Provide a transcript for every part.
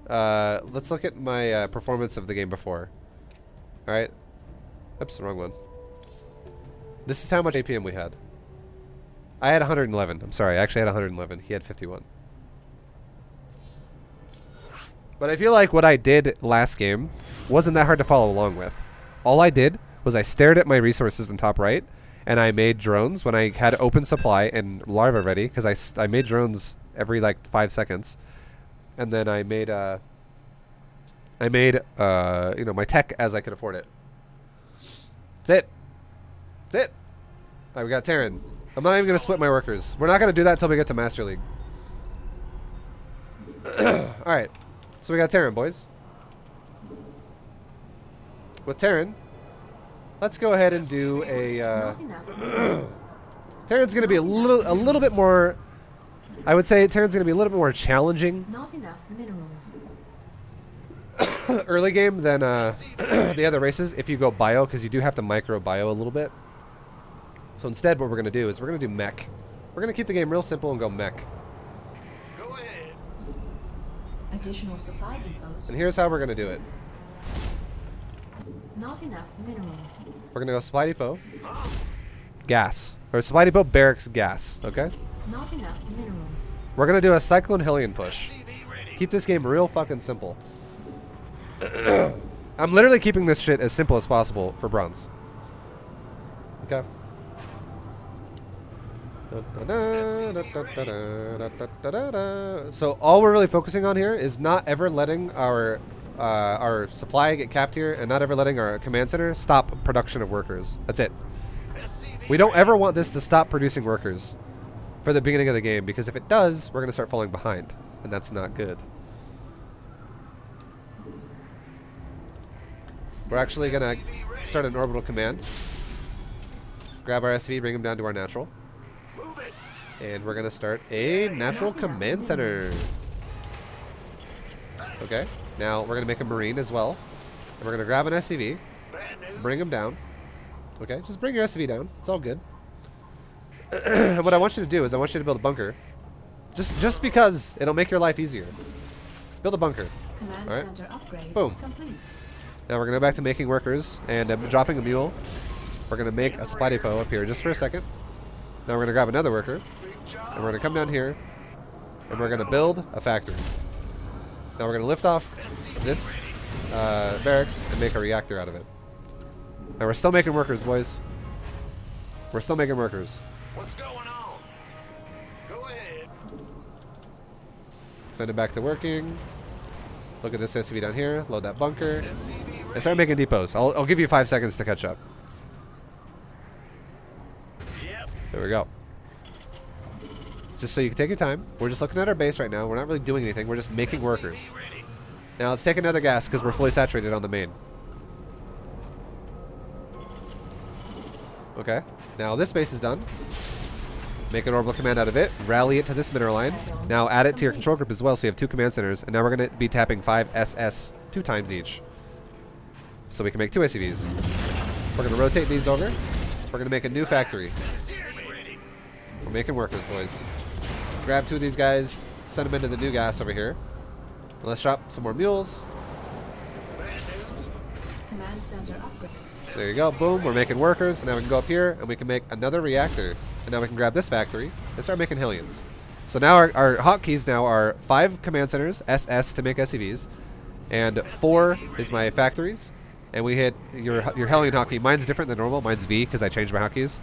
let's look at my performance of the game before. All right. Oops, wrong one. This is how much APM we had. I had 111. I'm sorry, I actually had 111. He had 51. But I feel like what I did last game wasn't that hard to follow along with. All I did was I stared at my resources in top right, and I made drones when I had open supply and larva ready, because I made drones every like 5 seconds, and then I made you know, my tech as I could afford it. That's it. That's it. All right, we got Terran. I'm not even gonna split my workers. We're not gonna do that until we get to Master League. All right, so we got Terran, boys. With Terran, let's go ahead and do a. Terran's gonna be a little bit more. I would say Terran's gonna be a little bit more challenging. Not enough minerals. Early game than the other races if you go bio, because you do have to micro bio a little bit. So instead what we're going to do is we're going to do mech. We're going to keep the game real simple and go mech. Go ahead. Additional supply depots. And here's how we're going to do it. Not enough minerals. We're going to go supply depot, gas. Or supply depot, barracks, gas. Okay? Not enough minerals. We're going to do a Cyclone Hellion push. Keep this game real fucking simple. I'm literally keeping this shit as simple as possible for bronze. Okay? So all we're really focusing on here is not ever letting our supply get capped here, and not ever letting our command center stop production of workers. That's it. We don't ever want this to stop producing workers for the beginning of the game, because if it does, we're going to start falling behind, and that's not good. We're actually going to start an orbital command. Grab our SV, bring him down to our natural. And we're going to start a natural command center. Okay. Now we're going to make a marine as well. And we're going to grab an SCV. Bring him down. Okay. Just bring your SCV down. It's all good. And what I want you to do is I want you to build a bunker. Just because it'll make your life easier. Build a bunker. Command all right. center upgrade Boom. complete. Now we're going to go back to making workers. And dropping a mule. We're going to make a supply depot up here just for a second. Now we're going to grab another worker. And we're going to come down here. And we're going to build a factory. Now we're going to lift off this barracks and make a reactor out of it. Now we're still making workers, boys. We're still making workers. What's going on? Go ahead. Send it back to working. Look at this SCV down here. Load that bunker. And start making depots. I'll give you 5 seconds to catch up. Yep. There we go. Just so you can take your time. We're just looking at our base right now. We're not really doing anything. We're just making workers. Now let's take another gas because we're fully saturated on the main. Okay. Now this base is done. Make an orbital command out of it. Rally it to this mineral line. Now add it to your control group as well, so you have 2 command centers. And now we're going to be tapping 5 SS 2 times each. So we can make 2 SCVs. We're going to rotate these over. We're going to make a new factory. We're making workers, boys. Grab 2 of these guys. Send them into the new gas over here. And let's drop some more mules. Command center upgrade. There you go. Boom. We're making workers. Now we can go up here and we can make another reactor. And now we can grab this factory and start making Hellions. So now our hotkeys now are 5 command centers, SS to make SCVs, and 4 is my factories. And we hit your Hellion hotkey. Mine's different than normal. Mine's V because I changed my hotkeys.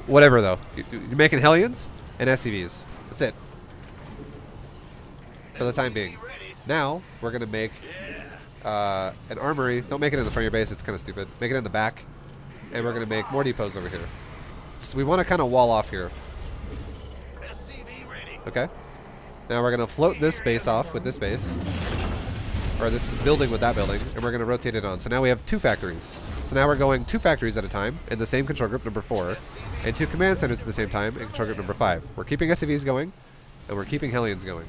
Whatever though. You're making Hellions and SCVs. That's it. For the time being. Now we're gonna make an armory. Don't make it in the front of your base. It's kind of stupid. Make it in the back. And we're gonna make more depots over here. So we want to kind of wall off here. Okay. Now we're gonna float this base off with this base, or this building with that building, and we're gonna rotate it on. So now we have 2 factories. So now we're going 2 factories at a time in the same control group, number 4, and 2 command centers at the same time in control group number 5. We're keeping SCVs going, and we're keeping Hellions going.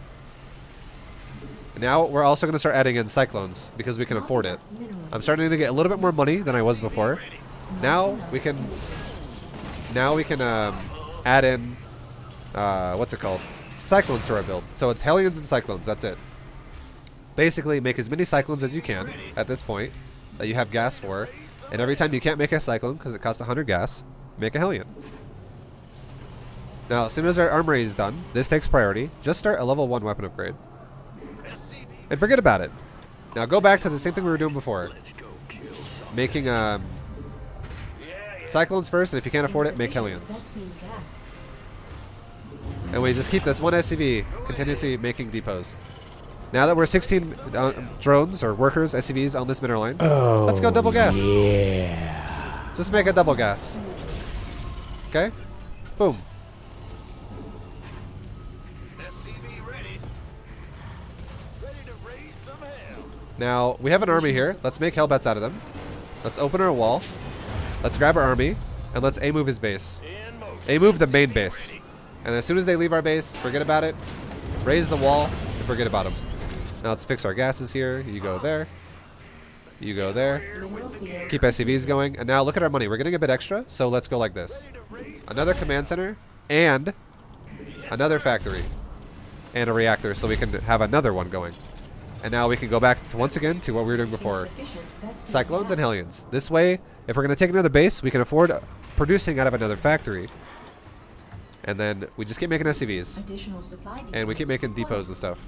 And now we're also going to start adding in Cyclones because we can afford it. I'm starting to get a little bit more money than I was before. Now we can add in what's it called? Cyclones to our build. So it's Hellions and Cyclones. That's it. Basically, make as many cyclones as you can at this point that you have gas for. And every time you can't make a cyclone because it costs 100 gas, make a Hellion. Now, as soon as our armory is done, this takes priority. Just start a level 1 weapon upgrade. And forget about it. Now go back to the same thing we were doing before. Making cyclones first, and if you can't afford it, make Hellions. Best-beam gas. And we just keep this one SCV continuously making depots. Now that we're 16 drones or workers, SCVs on this mineral line, let's go double gas. Yeah. Just make a double gas. Okay? Boom. SCV ready. Ready to raise some hell. Now, we have an army here. Let's make hellbats out of them. Let's open our wall. Let's grab our army. And let's A-move his base. In motion. A-move the main base. And as soon as they leave our base, forget about it. Raise the wall and forget about them. Now let's fix our gases here. You go there. You go there. Mineral field. Keep SCVs going. And now look at our money. We're getting a bit extra, so let's go like this. Another command center and another factory and a reactor so we can have another one going. And now we can go back to, once again to what we were doing before. Insufficient best-beam Cyclones and gas. Hellions. This way, if we're going to take another base, we can afford producing out of another factory. And then we just keep making SCVs. Additional supply And we keep depots making depots required. and stuff.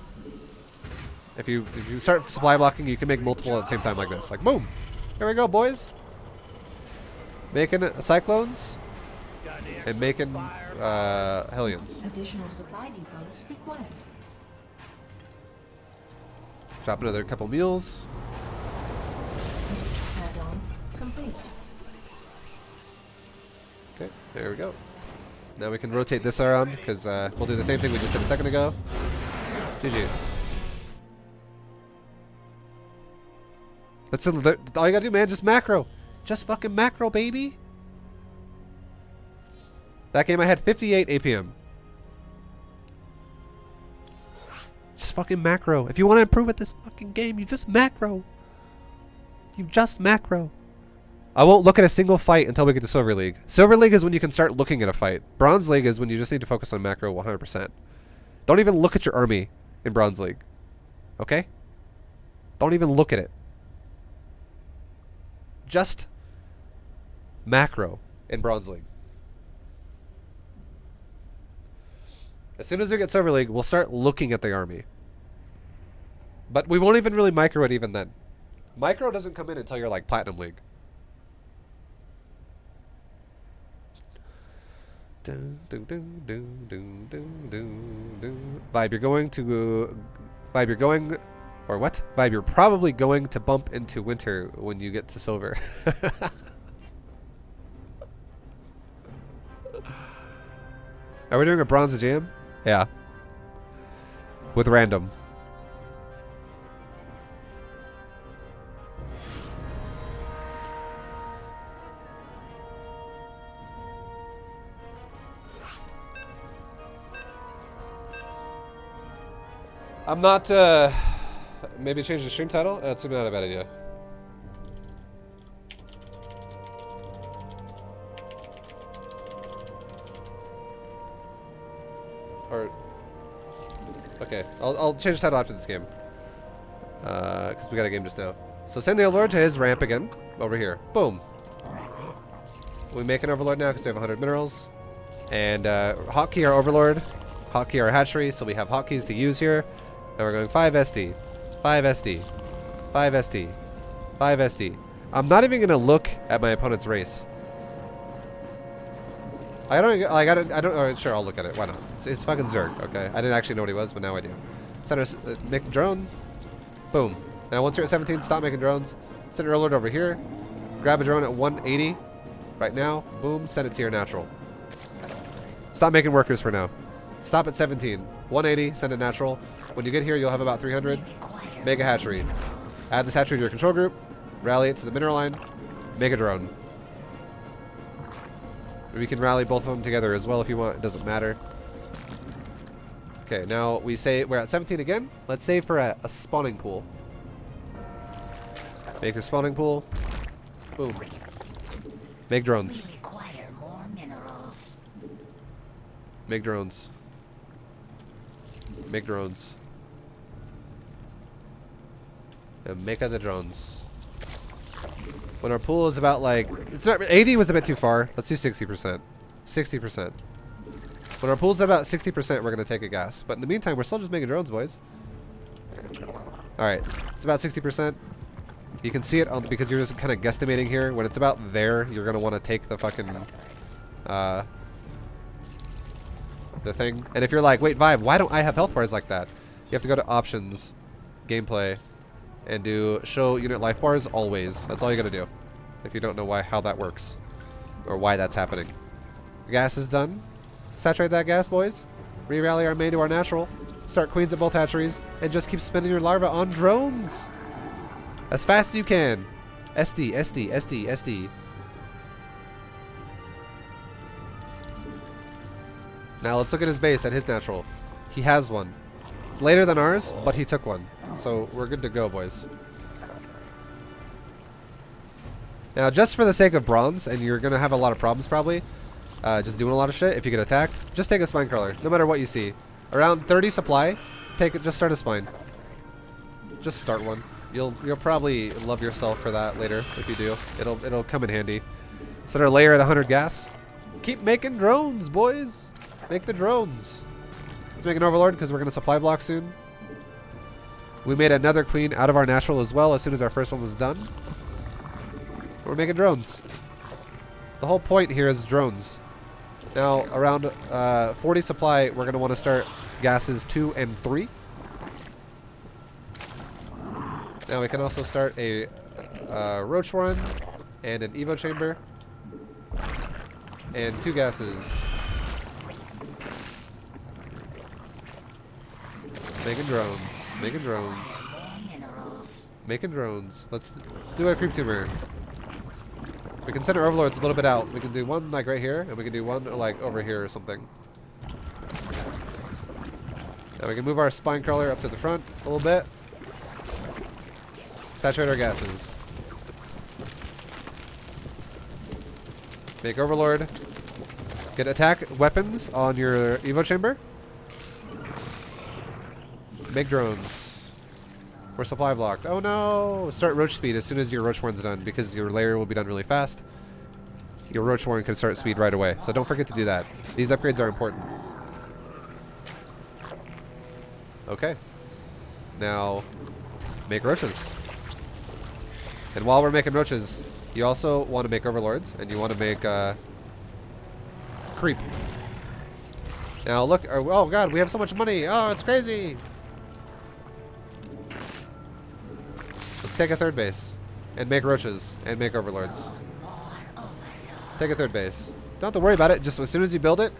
If you start supply blocking, you can make multiple at the same time like this. Like, boom. Here we go, boys. Making cyclones and making Hellions. Additional supply depots required. Drop another couple mules. Add-on complete. Okay, there we go. Now we can rotate this around because we'll do the same thing we just did a second ago. GG. That's all you gotta do, man. Just macro. Just fucking macro, baby. That game I had 58 APM. Just fucking macro. If you want to improve at this fucking game, you just macro. You just macro. I won't look at a single fight until we get to Silver League. Silver League is when you can start looking at a fight. Bronze League is when you just need to focus on macro 100%. Don't even look at your army in Bronze League. Okay? Don't even look at it. Just macro in Bronze League. As soon as we get Silver League, we'll start looking at the army. But we won't even really micro it even then. Micro doesn't come in until you're like Platinum League. ViBE, you're going to... ViBE, you're going... Or what? ViBE, you're probably going to bump into winter when you get to silver. Are we doing a bronze jam? Yeah. With random. I'm not, maybe change the stream title? That's not a bad idea. Or, okay, I'll change the title after this game. Because we got a game just now. So send the Overlord to his ramp again, over here. Boom. We make an Overlord now because we have 100 minerals. And hotkey our Overlord, hotkey our hatchery, so we have hotkeys to use here. Now we're going 5 SD, 5 SD, 5 SD, 5 SD. I'm not even gonna look at my opponent's race. I don't like. I don't. Or sure, I'll look at it. Why not? It's fucking Zerg. Okay. I didn't actually know what he was, but now I do. Center, make drone. Boom. Now once you're at 17, stop making drones. Send your alert over here. Grab a drone at 180. Right now. Boom. Send it to your natural. Stop making workers for now. Stop at 17. 180. Send it natural. When you get here, you'll have about 300. Make a hatchery. Add this hatchery to your control group. Rally it to the mineral line. Make a drone. We can rally both of them together as well if you want. It doesn't matter. Okay, now we say we're at 17 again. Let's save for a spawning pool. Make your spawning pool. Boom. Make drones. Require more minerals. Make drones. Make drones. And make the drones. When our pool is about like, it's not, 80 was a bit too far. Let's do 60%. 60%. When our pool's about 60%, we're gonna take a gas. But in the meantime, we're still just making drones, boys. All right, it's about 60%. You can see it on, because you're just kind of guesstimating here. When it's about there, you're gonna want to take the fucking, the thing. And if you're like, wait, ViBE, why don't I have health bars like that? You have to go to options, gameplay, and do show unit life bars always. That's all you gotta do. If you don't know how that works, or why that's happening. The gas is done. Saturate that gas, boys. Re-rally our main to our natural. Start queens at both hatcheries, and just keep spending your larva on drones as fast as you can. SD, SD, SD, SD. Now let's look at his base, at his natural. He has one. It's later than ours, but he took one. So we're good to go, boys. Now, just for the sake of bronze, and you're going to have a lot of problems probably, just doing a lot of shit, if you get attacked, just take a spine crawler, no matter what you see. Around 30 supply, just start a spine. Just start one. You'll probably love yourself for that later, if you do. It'll come in handy. Set our layer at 100 gas. Keep making drones, boys. Make the drones. Let's make an overlord, because we're going to supply block soon. We made another queen out of our natural as well as soon as our first one was done. We're making drones. The whole point here is drones. Now, around 40 supply, we're going to want to start gases 2 and 3. Now, we can also start a roach one and an evo chamber. And 2 gases. Making drones. Making drones. Making drones. Let's do a creep tumor. We can send our overlords a little bit out. We can do one like right here, and we can do one like over here or something. Now we can move our spine crawler up to the front a little bit. Saturate our gases. Make overlord. Get attack weapons on your evo chamber. Make drones. We're supply blocked. Oh no! Start roach speed as soon as your roach warren's done, because your layer will be done really fast. Your roach warren can start speed right away, so don't forget to do that. These upgrades are important. Okay. Now, make roaches. And while we're making roaches, you also want to make overlords, and you want to make creep. Now look! Oh god, we have so much money! Oh, it's crazy! Let's take a third base and make roaches and make overlords. Take a third base. Don't have to worry about it. Just as soon as you build it,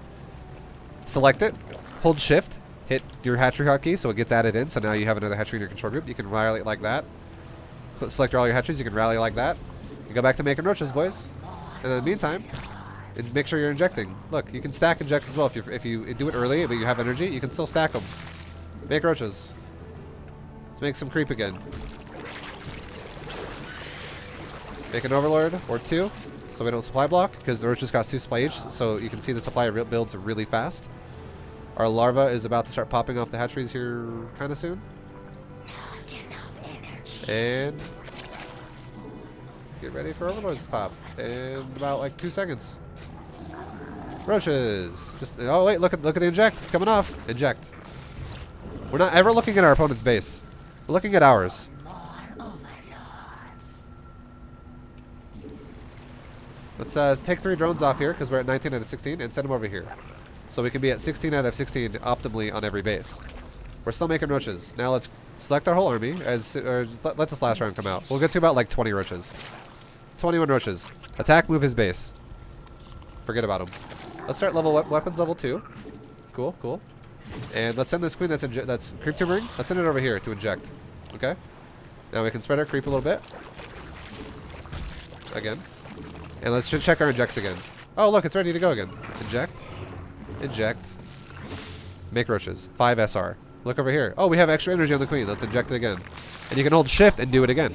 select it, hold shift, hit your hatchery hotkey so it gets added in. So now you have another hatchery in your control group. You can rally like that. Select all your hatcheries. You can rally like that. You go back to making roaches, boys. And in the meantime, make sure you're injecting. Look, you can stack injects as well. If you do it early but you have energy, you can still stack them. Make roaches. Let's make some creep again. Make an overlord or 2 so we don't supply block, because the roaches cost 2 supply each, so you can see the supply builds really fast. Our larva is about to start popping off the hatcheries here kind of soon. And get ready for overlords to pop in about like 2 seconds. Roaches. Just oh wait, look at the inject. It's coming off. Inject. We're not ever looking at our opponent's base. We're looking at ours. Let's take 3 drones off here, because we're at 19 out of 16, and send them over here. So we can be at 16 out of 16 optimally on every base. We're still making roaches. Now let's select our whole army, let this last round come out. We'll get to about like 20 roaches. 21 roaches. Attack, move his base. Forget about him. Let's start weapons level 2. Cool, cool. And let's send this queen that's creep tumoring. Let's send it over here to inject. Okay? Now we can spread our creep a little bit. Again. And let's check our injects again. Oh, look, it's ready to go again. Inject. Inject. Make roaches. 5 SR. Look over here. Oh, we have extra energy on the queen. Let's inject it again. And you can hold shift and do it again.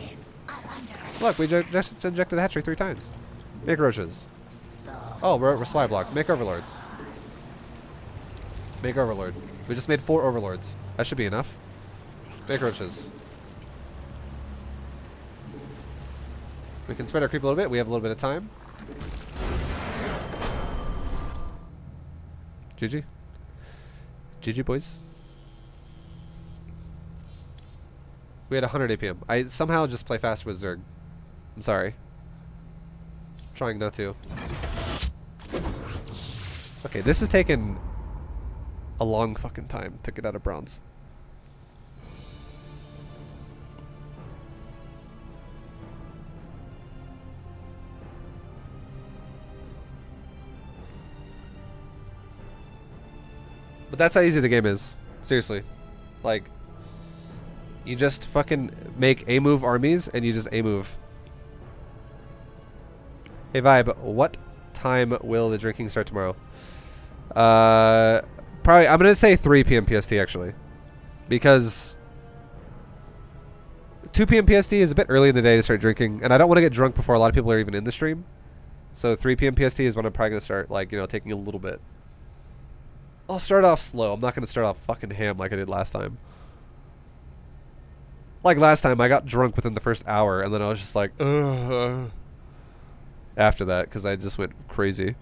Look, we just injected the hatchery 3 times. Make roaches. Oh, we're supply blocked. Make overlords. Make overlord. We just made 4 overlords. That should be enough. Make roaches. We can spread our creep a little bit. We have a little bit of time. GG. GG, boys. We had 100 APM. I somehow just play faster with Zerg. I'm sorry. Trying not to. Okay, this has taken a long fucking time to get out of bronze. But that's how easy the game is. Seriously. Like, you just fucking make A-move armies and you just A-move. Hey ViBE, what time will the drinking start tomorrow? Probably, I'm gonna say 3 p.m. PST actually. Because 2 p.m. PST is a bit early in the day to start drinking, and I don't want to get drunk before a lot of people are even in the stream. So 3 p.m. PST is when I'm probably gonna start, like, you know, taking a little bit. I'll start off slow. I'm not going to start off fucking ham like I did last time. Like last time, I got drunk within the first hour, and then I was just like, ugh. After that, because I just went crazy.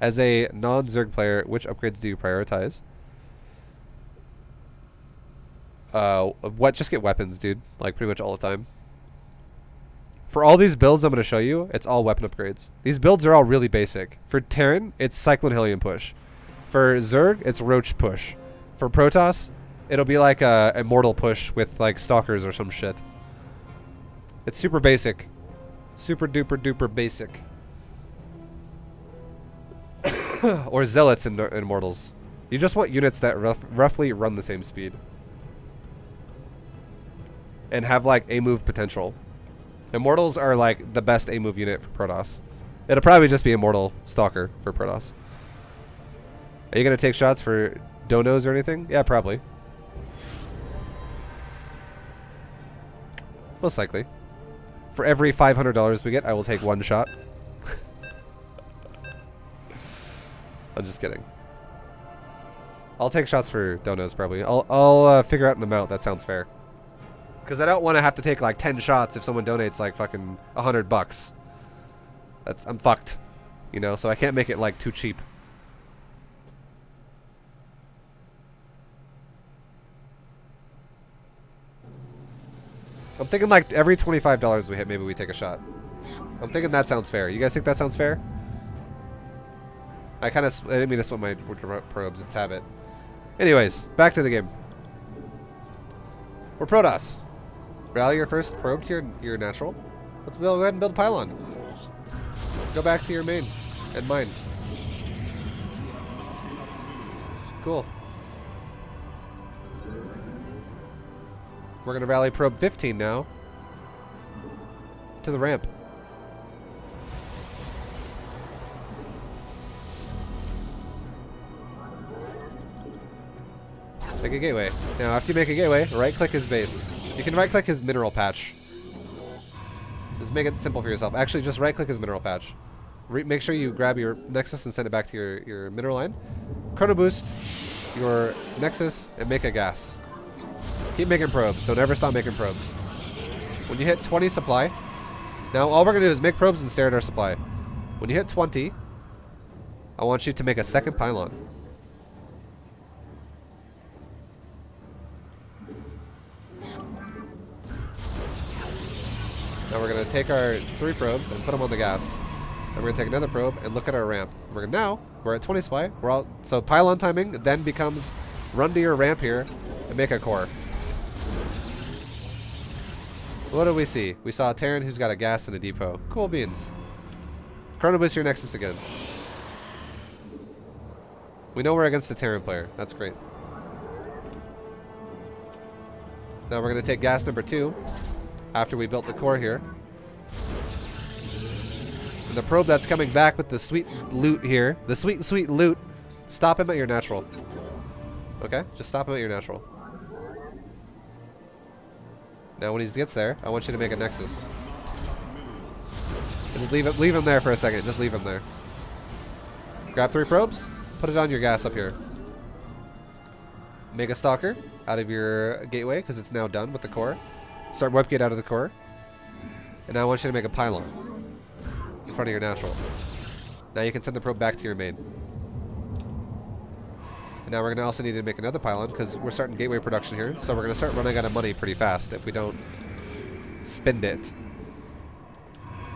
As a non-Zerg player, which upgrades do you prioritize? What? Just get weapons, dude. Like, pretty much all the time. For all these builds I'm going to show you, it's all weapon upgrades. These builds are all really basic. For Terran, it's Cyclone Helium push. For Zerg, it's Roach push. For Protoss, it'll be like a Immortal push with like Stalkers or some shit. It's super basic. Super duper duper basic. Or Zealots in Immortals. You just want units that roughly run the same speed. And have like A-move potential. Immortals are like the best A-move unit for Protoss. It'll probably just be Immortal Stalker for Protoss. Are you going to take shots for donos or anything? Yeah, probably. Most likely. For every $500 we get, I will take 1 shot. I'm just kidding. I'll take shots for donos probably. I'll figure out an amount that sounds fair. Because I don't want to have to take like 10 shots if someone donates like fucking $100. I'm fucked, you know. So I can't make it like too cheap. I'm thinking like every $25 we hit, maybe we take a shot. I'm thinking that sounds fair. You guys think that sounds fair? I didn't mean to split my probes. It's habit. Anyways, back to the game. We're Protoss. Rally your first probe to your natural. Let's go ahead and build a pylon. Go back to your main and mine. Cool. We're going to rally probe 15 now to the ramp. Make a gateway. Now, after you make a gateway, right-click his base. You can right-click his mineral patch. Just make it simple for yourself. Actually, just right-click his mineral patch. Make sure you grab your Nexus and send it back to your mineral line. Chrono boost your Nexus and make a gas. Keep making probes. Don't ever stop making probes. When you hit 20 supply, now all we're going to do is make probes and stare at our supply. When you hit 20, I want you to make a second pylon. Now we're going to take our 3 probes and put them on the gas. And we're going to take another probe and look at our ramp. Now, we're at 20 supply. So pylon timing then becomes run to your ramp here and make a core. What do we see? We saw a Terran who's got a gas and a depot. Cool beans. Chrono boost your Nexus again. We know we're against a Terran player. That's great. Now we're going to take gas number 2. After we built the core here. And the probe that's coming back with the sweet loot here. The sweet, sweet loot. Stop him at your natural. Okay? Just stop him at your natural. Now when he gets there, I want you to make a Nexus. And leave him there for a second. Just leave him there. Grab 3 probes. Put it on your gas up here. Make a stalker out of your gateway because it's now done with the core. Start warp gate out of the core. And now I want you to make a pylon in front of your natural. Now you can send the probe back to your main. And now we're going to also need to make another pylon because we're starting gateway production here. So we're going to start running out of money pretty fast if we don't spend it.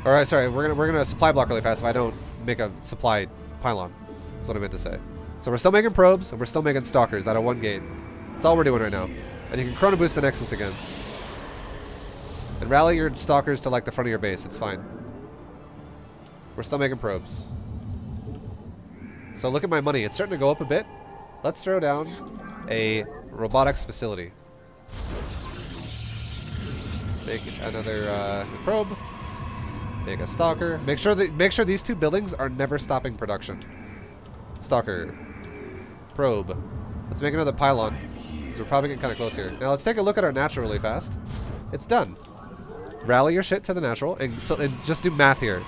Alright, sorry, we're gonna supply block really fast if I don't make a supply pylon. That's what I meant to say. So we're still making probes and we're still making stalkers out of one gate. That's all we're doing right now. And you can chrono boost the Nexus again. And rally your stalkers to like the front of your base, it's fine. We're still making probes. So look at my money, it's starting to go up a bit. Let's throw down a robotics facility. Make another probe. Make a stalker. Make sure these two buildings are never stopping production. Stalker. Probe. Let's make another pylon. Because we're probably getting kind of close here. Now let's take a look at our natural really fast. It's done. Rally your shit to the natural and just do math here.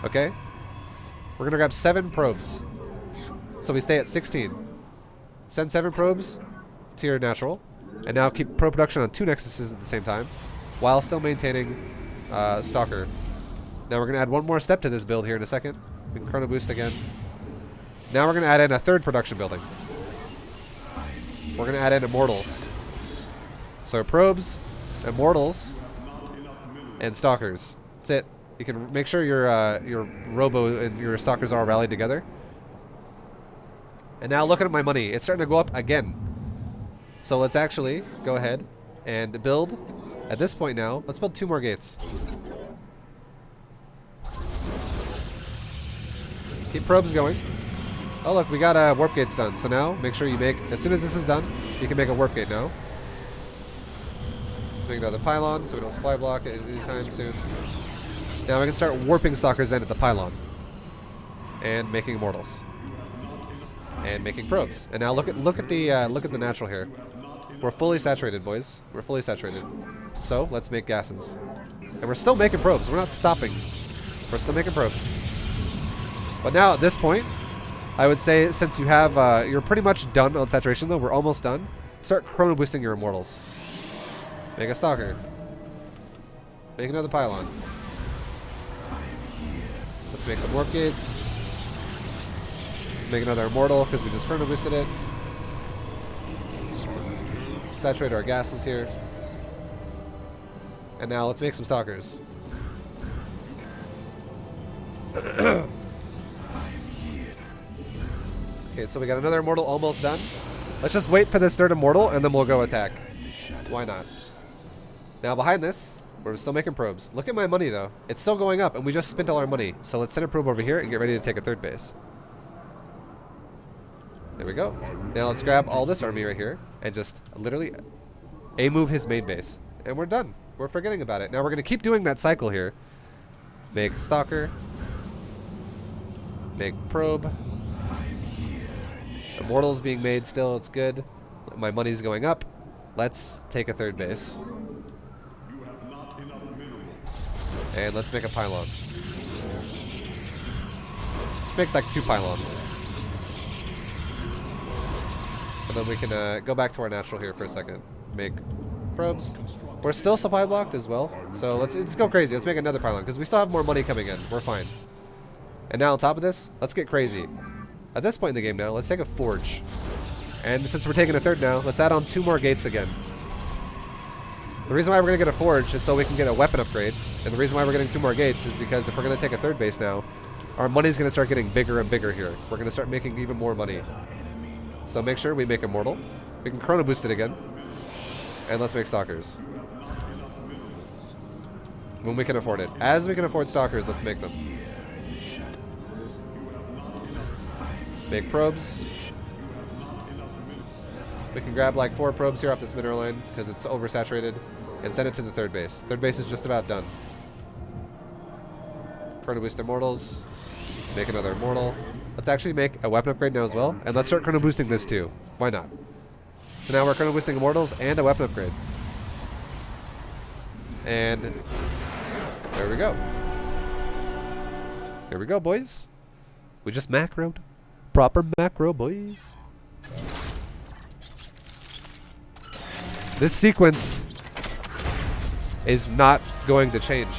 Okay? We're gonna grab 7 probes. So we stay at 16. Send 7 probes to your natural. And now keep probe production on 2 nexuses at the same time. While still maintaining stalker. Now we're going to add one more step to this build here in a second. We can chrono boost again. Now we're going to add in a 3rd production building. We're going to add in immortals. So probes, immortals, and stalkers. That's it. You can make sure your robo and your stalkers are all rallied together. And now look at my money. It's starting to go up again. So let's actually go ahead and build. At this point now, let's build 2 more gates. Keep probes going. Oh look, we got warp gates done. So now, make sure you make, as soon as this is done, you can make a warp gate now. Let's make another pylon so we don't supply block it anytime soon. Now we can start warping stalkers in at the pylon. And making immortals. And making probes. And now look at the natural here. We're fully saturated, boys. We're fully saturated. So let's make gases. And we're still making probes. We're not stopping. We're still making probes. But now at this point, I would say since you have, you're pretty much done on saturation though, we're almost done. Start chrono boosting your immortals. Make a stalker. Make another pylon. Let's make some warp gates. Make another immortal because we just chrono boosted it. Saturate our gases here. And now let's make some stalkers. Okay, so we got another immortal almost done. Let's just wait for this 3rd immortal and then we'll go attack. Why not? Now behind this, we're still making probes. Look at my money though. It's still going up and we just spent all our money. So let's send a probe over here and get ready to take a 3rd base. There we go. Now let's grab all this army right here and just literally A-move his main base. And we're done. We're forgetting about it. Now we're going to keep doing that cycle here. Make stalker. Make probe. Immortals being made still. It's good. My money's going up. Let's take a 3rd base. And let's make a pylon. Let's make like 2 pylons. And then we can go back to our natural here for a second. Make probes. We're still supply blocked as well. So let's go crazy. Let's make another pylon because we still have more money coming in. We're fine. And now on top of this, let's get crazy. At this point in the game now, let's take a forge. And since we're taking a 3rd now, let's add on 2 more gates again. The reason why we're going to get a forge is so we can get a weapon upgrade. And the reason why we're getting 2 more gates is because if we're going to take a 3rd base now, our money's going to start getting bigger and bigger here. We're going to start making even more money. So make sure we make immortal. We can chrono boost it again. And let's make stalkers. When we can afford it. As we can afford stalkers, let's make them. Make probes. We can grab like 4 probes here off this mineral line because it's oversaturated. And send it to the 3rd base. 3rd base is just about done. Chrono boost immortals. Make another immortal. Let's actually make a weapon upgrade now as well. And let's start chrono boosting this too. Why not? So now we're chrono boosting immortals and a weapon upgrade. And there we go. Here we go, boys. We just macroed. Proper macro, boys. This sequence is not going to change.